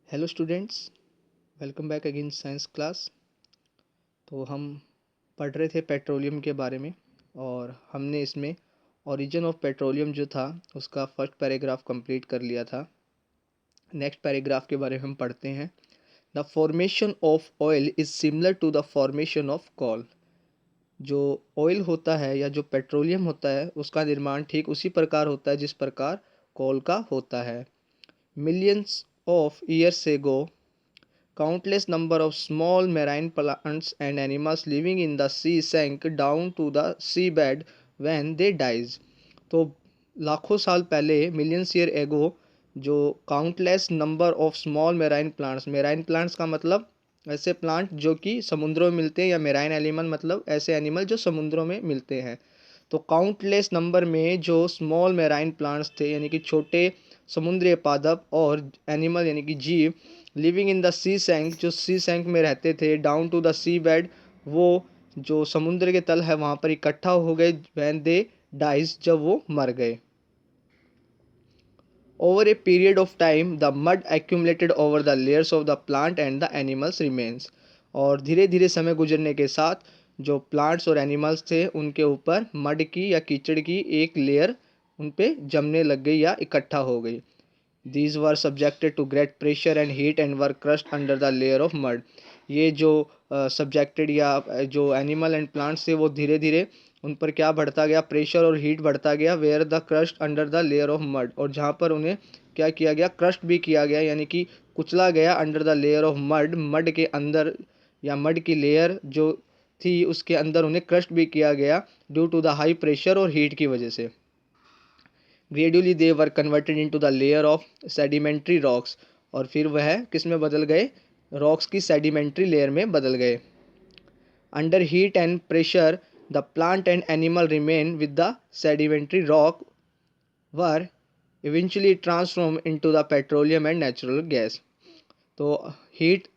Hello students, welcome back again science class. तो हम पढ़ रहे थे पेट्रोलियम के बारे में और हमने इसमें ओरिजिन ऑफ पेट्रोलियम जो था उसका फर्स्ट पैराग्राफ कंप्लीट कर लिया था। नेक्स्ट पैराग्राफ के बारे में हम पढ़ते हैं। The formation of oil is similar to the formation of coal. जो ऑयल होता है या जो पेट्रोलियम होता है उसका निर्माण ठीक उसी प्रकार होता है जिस प्रकार कोल का होता है। Millions of years ago countless number of small marine plants and animals living in the sea sank down to the seabed when they dies। तो लाखों साल पहले मिलियंस ईयर एगो जो countless number of small marine plants का मतलब ऐसे plant जो कि समुद्रों में मिलते हैं, या मेराइन एनिमल मतलब ऐसे एनिमल जो समुद्रों में मिलते हैं। तो काउंटलेस नंबर में जो स्मॉल मेराइन प्लांट्स थे यानी कि छोटे समुद्री पादप और एनिमल यानी कि जीव लिविंग इन द सी सैंक जो सी सैंक में रहते थे down to the seabed, वो जो समुद्र के तल है वहाँ पर इकट्ठा हो गए व्हेन दे डाइज जब वो मर गए। Over a period of time the mud accumulated over the layers of the plant and the animals remains. और धीरे धीरे समय गुजरने के साथ जो प्लांट्स और एनिमल्स थे उनके ऊपर मड की या कीचड़ की एक लेयर उन पे जमने लग गई या इकट्ठा हो गई। These were subjected to great pressure and heat and were crushed under the layer of mud। ये जो सब्जेक्टेड या जो एनिमल एंड प्लांट्स थे वो धीरे धीरे उन पर क्या बढ़ता गया, प्रेशर और हीट बढ़ता गया। Where the crust under the layer of mud, और जहाँ पर उन्हें क्या किया गया, क्रस्ट भी किया गया यानी कि कुचला गया under the layer of mud, mud के अंदर या मड की लेयर जो थी उसके अंदर उन्हें क्रस्ट भी किया गया due to the high pressure और हीट की वजह से। Gradually they were converted into the layer of sedimentary rocks, और फिर वह किस में बदल गए, रॉक्स की सेडिमेंट्री लेयर में बदल गए। Under heat and pressure the plant and animal remain with the sedimentary rock were eventually transform into the petroleum and natural gas. तो हीट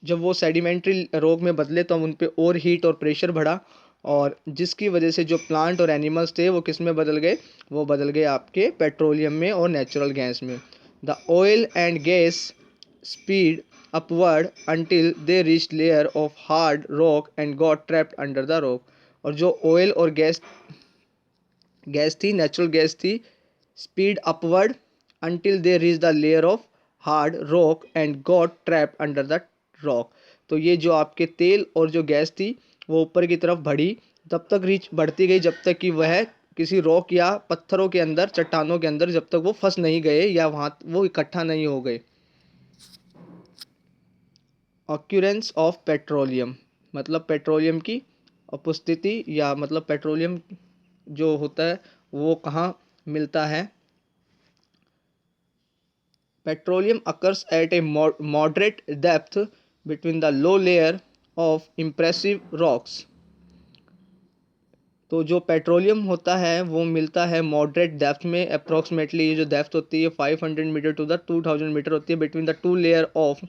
जब वो सेडिमेंट्री रॉक में बदले तो उन पे और हीट और प्रेशर बढ़ा, और जिसकी वजह से जो प्लांट और एनिमल्स थे वो किस में बदल गए, वो बदल गए आपके पेट्रोलियम में और नेचुरल गैस में। The oil and gas speed upward until they reach layer of hard rock and got trapped under the rock. और जो ऑयल और गैस गैस थी, नेचुरल गैस थी, speed upward until they reach the layer of hard rock and got trap under the rock. तो ये जो आपके तेल और जो गैस थी वो ऊपर की तरफ बढ़ी, तब तक रीच बढ़ती गई जब तक कि वह किसी रॉक या पत्थरों के अंदर, चट्टानों के अंदर जब तक वो फंस नहीं गए या वहाँ वो इकट्ठा नहीं हो गए। ऑक्यूरेंस ऑफ पेट्रोलियम मतलब पेट्रोलियम की उपस्थिति, या मतलब पेट्रोलियम जो होता है वो कहाँ मिलता है। Petroleum occurs at a moderate depth between the low layer of impressive rocks। तो जो पेट्रोलियम होता है वो मिलता है मॉडरेट डेप्थ में, अप्रोक्सीमेटली ये जो डेप्थ होती है 500 मीटर टू द 2000 मीटर होती है, between the two layer of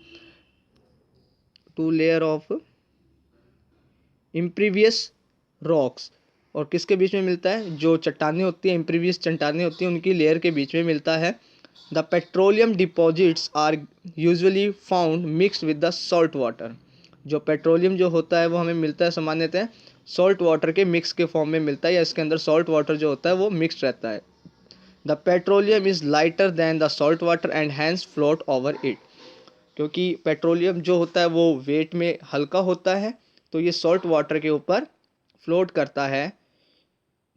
impervious rocks. और किसके बीच में मिलता है, जो चट्टानें होती हैं, इम्प्रीवियस चट्टानें होती हैं, उनकी लेयर के बीच में मिलता है। The petroleum deposits are usually found mixed with the salt water. जो पेट्रोलियम जो होता है वो हमें मिलता है सामान्यतः सॉल्ट वाटर के मिक्स के फॉर्म में मिलता है, या इसके अंदर सॉल्ट वाटर जो होता है वो मिक्स रहता है। The petroleum is lighter than the salt water and hence float over it. क्योंकि पेट्रोलियम जो होता है वो वेट में हल्का होता है, तो ये सॉल्ट वाटर के ऊपर फ्लोट करता है।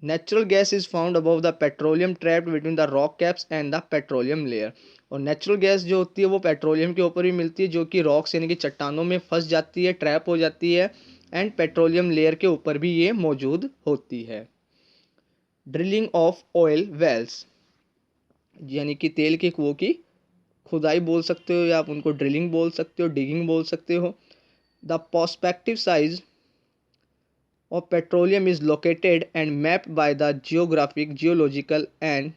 Natural gas is found above the petroleum trapped between the rock caps and the petroleum layer. और नेचुरल गैस जो होती है वो पेट्रोलियम के ऊपर भी मिलती है, जो कि रॉक्स यानी कि चट्टानों में फंस जाती है, ट्रैप हो जाती है, एंड पेट्रोलियम लेयर के ऊपर भी ये मौजूद होती है। ड्रिलिंग ऑफ ऑयल वेल्स यानी कि तेल के कुओं की खुदाई बोल सकते हो, या आप उनको ड्रिलिंग बोल सकते हो, डिगिंग बोल सकते हो। The perspective size of petroleum is located and mapped by the geographic, geological and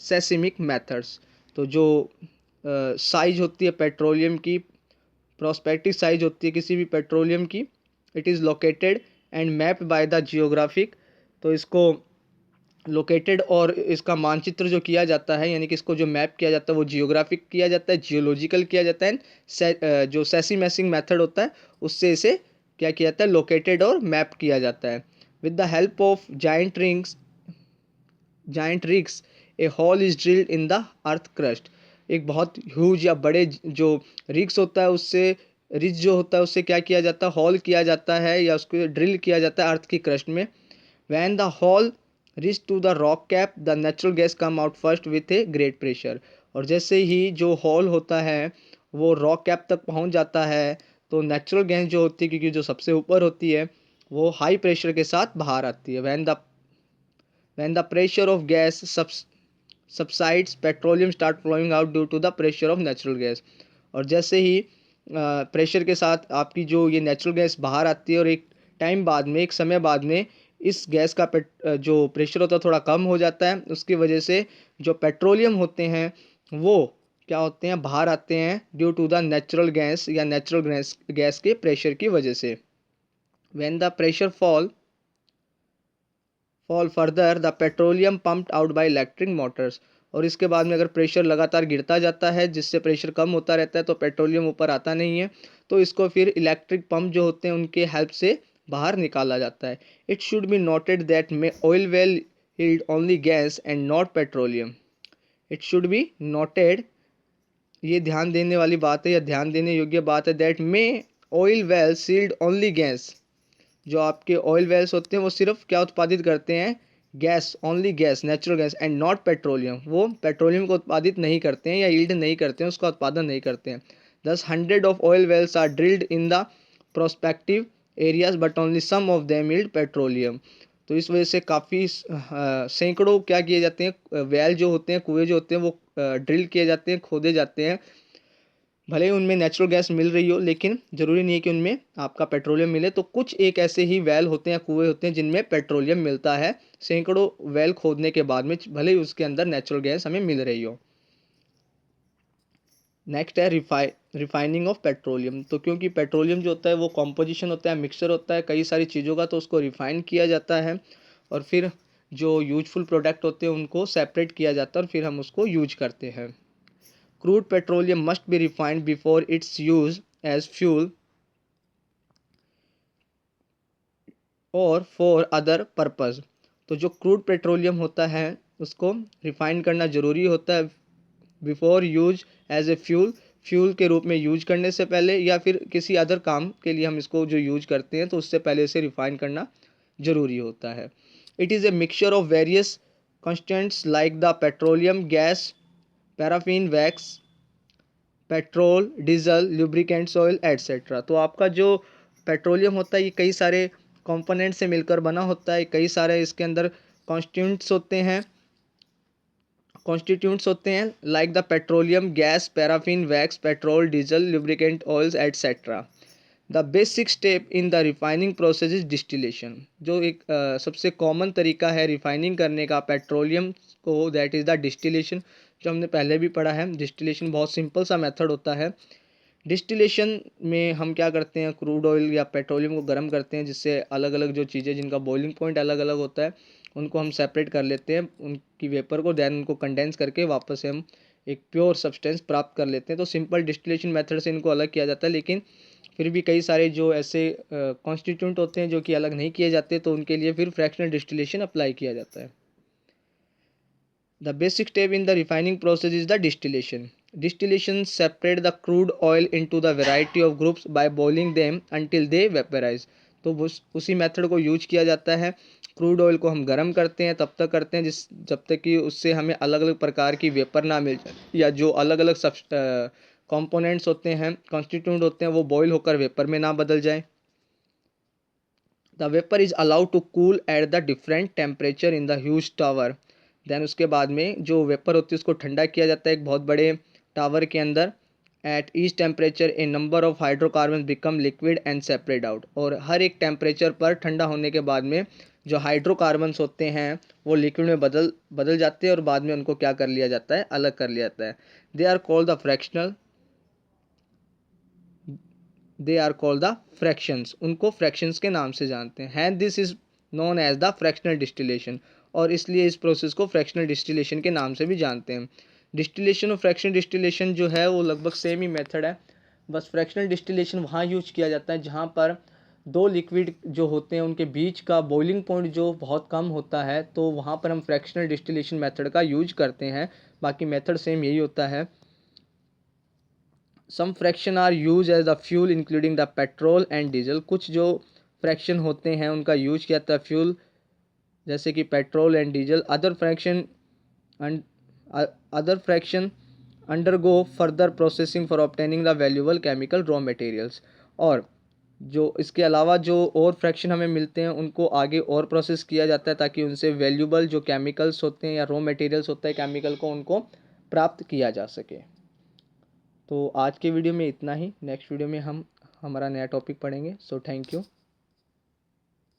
seismic methods। तो जो साइज होती है पेट्रोलियम की, प्रोस्पेक्टिव साइज होती है किसी भी पेट्रोलियम की, it is located and mapped by the geographic. तो इसको लोकेटेड, और इसका मानचित्र जो किया जाता है, यानी कि इसको जो मैप किया जाता है वो जियोग्राफिक किया जाता है, जियोलॉजिकल किया जाता है, जो सेसी मैसिंग मेथड होता है उससे इसे क्या किया जाता है, लोकेटेड और मैप किया जाता है। With the help of giant rigs a hole is drilled in the earth crust. एक बहुत ह्यूज या बड़े जो रिग्स होता है उससे, रिज जो होता है उससे क्या किया जाता है, हॉल किया जाता है या उसको ड्रिल किया जाता है अर्थ की क्रस्ट में। When the hole reach to the rock cap the natural gas come out first with a great pressure. और जैसे ही जो हॉल होता है वो रॉक कैप तक पहुंच जाता है तो नेचुरल गैस जो होती है, क्योंकि जो सबसे ऊपर होती है, वो हाई प्रेशर के साथ बाहर आती है। when the pressure of gas subsides, petroleum start flowing out due to the pressure of natural gas। और जैसे ही प्रेशर के साथ आपकी जो ये नेचुरल गैस बाहर आती है और एक टाइम बाद में, एक समय बाद में, इस गैस का जो प्रेशर होता है थोड़ा कम हो जाता है। उसकी वजह से जो पेट्रोलियम होते हैं वो क्या होते हैं, बाहर आते हैं due to the natural gas या नेचुरल गैस के प्रेशर की वजह से। When the pressure fall further the petroleum pumped out by electric motors. और इसके बाद में अगर प्रेशर लगातार गिरता जाता है जिससे प्रेशर कम होता रहता है तो पेट्रोलियम ऊपर आता नहीं है, तो इसको फिर इलेक्ट्रिक पंप जो होते हैं उनके हेल्प से बाहर निकाला जाता है। It should be noted that may oil well yield only gas and not petroleum. It should be noted, ये ध्यान देने वाली बात है या ध्यान देने योग्य बात है, that may oil well sealed only gas. जो आपके ऑयल वेल्स होते हैं वो सिर्फ क्या उत्पादित करते हैं, gas, only gas, natural gas, and not petroleum. वो पेट्रोलियम को उत्पादित नहीं करते हैं या यील्ड नहीं करते हैं, उसका उत्पादन नहीं करते हैं। दस hundred of oil wells are drilled in the prospective areas but only some of them yield petroleum. तो इस वजह से काफ़ी सैकड़ों क्या किए जाते हैं, वेल जो होते हैं, कुएँ जो होते हैं वो ड्रिल किए जाते हैं, खोदे जाते हैं। भले ही उनमें नेचुरल गैस मिल रही हो लेकिन ज़रूरी नहीं है कि उनमें आपका पेट्रोलियम मिले। तो कुछ एक ऐसे ही वेल होते हैं, कुएँ होते हैं जिनमें पेट्रोलियम मिलता है। सैकड़ों वेल खोदने के बाद में भले ही उसके अंदर नेचुरल गैस हमें मिल रही हो। नेक्स्ट है रिफाइनिंग ऑफ पेट्रोलियम। तो क्योंकि पेट्रोलियम जो होता है वो कॉम्पोजिशन होता है, मिक्सचर होता है कई सारी चीज़ों का, तो उसको रिफाइन किया जाता है और फिर जो यूजफुल प्रोडक्ट होते हैं उनको सेपरेट किया जाता है और फिर हम उसको यूज करते हैं। Crude petroleum must be refined before its use as fuel और फॉर अदर पर्पज़। तो जो क्रूड पेट्रोलियम होता है उसको रिफाइन करना ज़रूरी होता है before use as a fuel के रूप में यूज करने से पहले, या फिर किसी अदर काम के लिए हम इसको जो यूज करते हैं तो उससे पहले इसे रिफाइन करना ज़रूरी होता है। It is a mixture of various constants like the petroleum gas, paraffin wax, petrol, diesel, lubricants oil etcetera. तो आपका जो पेट्रोलियम होता है ये कई सारे कंपोनेंट से मिलकर बना होता है, कई सारे इसके अंदर कॉन्स्टिट्यूंट्स होते हैं like the petroleum gas, paraffin wax, petrol, diesel, lubricant oils etcetera. The basic step in the refining process is distillation. जो एक सबसे कॉमन तरीका है रिफाइनिंग करने का पेट्रोलियम को, दैट इज़ द डिस्टिलेशन, जो हमने पहले भी पढ़ा है। डिस्टिलेशन बहुत सिंपल सा मेथड होता है। डिस्टिलेशन में हम क्या करते हैं, क्रूड ऑयल या पेट्रोलियम को गर्म करते हैं जिससे अलग अलग जो चीज़ें जिनका बॉइलिंग पॉइंट अलग अलग होता है उनको हम सेपरेट कर लेते हैं, उनकी वेपर को, देन उनको कंडेंस करके वापस से हम एक प्योर सब्सटेंस प्राप्त कर लेते हैं। तो सिंपल डिस्टिलेशन मेथड से इनको अलग किया जाता है, लेकिन फिर भी कई सारे जो ऐसे कॉन्स्टिट्यूंट होते हैं जो कि अलग नहीं किए जाते तो उनके लिए फिर फ्रैक्शनल डिस्टिलेशन अप्लाई किया जाता है। The basic step in the refining process is the distillation. Distillation separate the crude oil into the variety of groups by boiling them until they vaporize। तो उसी मेथड को यूज किया जाता है। Crude oil को हम गर्म करते हैं, तब तक करते हैं जब तक कि उससे हमें अलग अलग प्रकार की वेपर ना मिल जाए, या जो अलग अलग सब कंपोनेंट्स होते हैं, कॉन्स्टिट्यूंट होते हैं, वो बॉयल होकर वेपर में ना बदल जाए। The vapour is allowed to cool at the different temperature in the huge tower. Then उसके बाद में जो वेपर होती है उसको ठंडा किया जाता है एक बहुत बड़े टावर के अंदर। At each temperature A number of hydrocarbon become liquid and separate out. और हर एक टेम्परेचर पर ठंडा होने के बाद में जो हाइड्रोकार्बन्स होते हैं वो लिक्विड में बदल बदल जाते हैं और बाद में उनको क्या कर लिया जाता है, अलग कर लिया जाता है। They are called the fractional they are called the fractions. उनको फ्रैक्शंस के नाम से जानते हैं। And this is known as the fractional distillation. और इसलिए इस प्रोसेस को फ्रैक्शनल डिस्टिलेशन के नाम से भी जानते हैं। डिस्टिलेशन और फ्रैक्शनल डिस्टिलेशन जो है वो लगभग सेम ही मेथड है, बस फ्रैक्शनल डिस्टिलेशन वहाँ यूज किया जाता है जहाँ पर दो लिक्विड जो होते हैं उनके बीच का बॉइलिंग पॉइंट जो बहुत कम होता है, तो वहाँ पर हम फ्रैक्शनल डिस्टिलेशन मेथड का यूज करते हैं। बाकी मेथड सेम यही होता है। Some fraction are use as the fuel including the petrol and diesel. कुछ जो फ्रैक्शन होते हैं उनका यूज किया जाता है फ्यूल जैसे कि petrol and diesel. Other fraction undergo further processing for obtaining the valuable chemical raw materials. और जो इसके अलावा जो और फ्रैक्शन हमें मिलते हैं उनको आगे और प्रोसेस किया जाता है ताकि उनसे वैल्यूएबल जो केमिकल्स होते हैं या रॉ मटेरियल्स होता है केमिकल को, उनको प्राप्त किया जा सके। तो आज के वीडियो में इतना ही। नेक्स्ट वीडियो में हम हमारा नया टॉपिक पढ़ेंगे। So thank you.